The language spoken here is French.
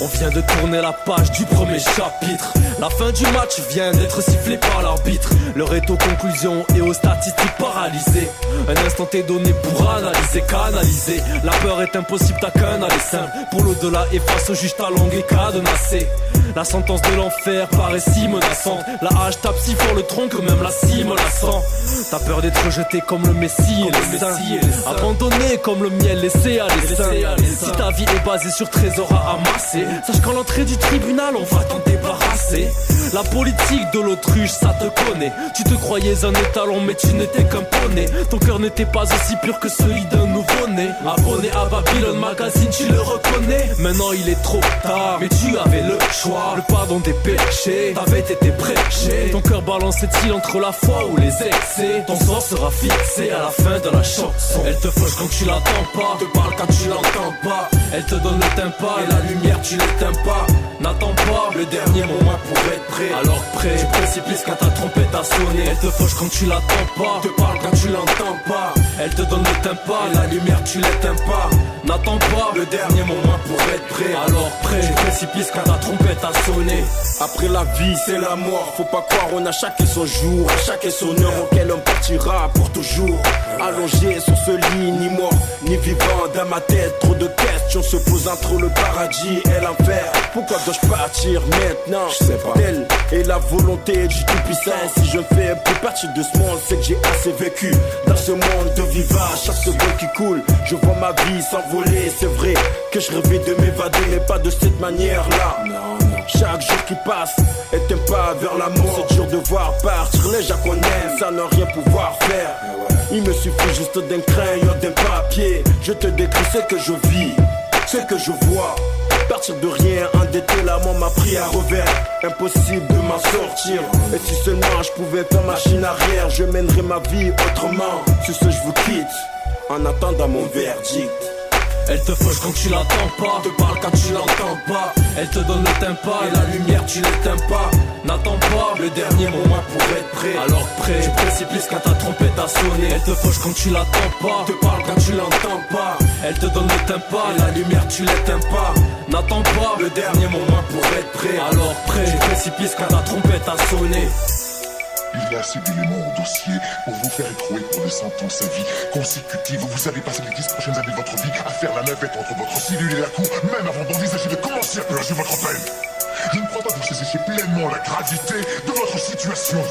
On vient de tourner la page du premier chapitre. La fin du match vient d'être sifflée par l'arbitre. L'heure est aux conclusions et aux statistiques paralysées. Un instant est donné pour analyser, canaliser. La peur est impossible, t'as qu'un aller simple. Pour l'au-delà et face au juge ta langue est cadenassée. La sentence de l'enfer paraît si menaçante. La hache tape si fort le tronc que même la cime la sent. T'as peur d'être rejeté comme le messie et les saints, abandonné comme le miel laissé à l'essaim. Si ta vie est basée sur trésor à amasser, sache qu'à l'entrée du tribunal on va t'en débarrasser. La politique de l'autruche ça te connaît. Tu te croyais un étalon mais tu n'étais qu'un poney. Ton cœur n'était pas aussi pur que celui d'un nouveau-né. Abonné à Babylone Magazine tu le reconnais. Maintenant il est trop tard mais tu avais le choix. Le pardon des péchés t'avait été prêché. Ton cœur balance-t-il entre la foi ou les excès. Ton sort sera fixé à la fin de la chanson. Elle te fauche quand tu l'attends pas, te parle quand tu l'entends pas. Elle te donne le tympan et la lumière tu l'éteins pas. N'attends pas le dernier moment pour être prêt. Alors prêt, tu précipices quand ta trompette a sonné. Elle te fauche quand tu l'attends pas, te parle quand tu l'entends pas. Elle te donne le tympan et la lumière tu l'éteins pas. N'attends pas le dernier moment pour être prêt. Alors prêt, tu précipices quand ta trompette a sonné. Après la vie c'est la mort, faut pas croire on a chacun son jour, à chacun son heure auquel on partira pour toujours. Allongé sur ce lit, ni mort, ni vivant dans ma tête, trop de questions se posent entre le paradis et l'enfer. Pourquoi dois-je partir maintenant? Je sais pas. Telle est la volonté du Tout-Puissant. Si je ne fais plus partie de ce monde, c'est que j'ai assez vécu dans ce monde de vivant. Chaque seconde qui coule, je vois ma vie s'envoler. C'est vrai que je rêvais de m'évader, mais pas de cette manière-là. Chaque jour qui passe est un pas vers la mort. C'est dur de voir partir les gens qu'on aime sans ne rien pouvoir faire. Il me suffit juste d'un crayon, d'un papier. Je te décris ce que je vis, ce que je vois. Partir de rien, endetté, la mort m'a pris à revers. Impossible de m'en sortir. Et si seulement je pouvais faire machine arrière, je mènerais ma vie autrement. Sur ce je vous quitte, en attendant mon verdict. Elle te fauche quand tu l'attends pas, te parle quand tu l'entends pas. Elle te donne le tympan et la lumière tu l'éteins pas. N'attends pas le dernier moment pour être prêt. Alors prêt, tu précipices quand ta trompette a sonné. Elle te fauche quand tu l'attends pas, te parle quand tu l'entends pas. Elle te donne le tympan et la lumière tu l'éteins pas. N'attends pas le dernier moment pour être prêt. Alors prêt, tu précipices quand ta trompette a sonné. Il y a assez d'éléments au dossier pour vous faire écrouer pour des sentences à vie consécutives. Vous allez passer les 10 prochaines années de votre vie à faire la navette entre votre cellule et la cour, même avant d'envisager de commencer à purger votre peine. Je ne crois pas que vous saisissiez pleinement la gravité de votre situation.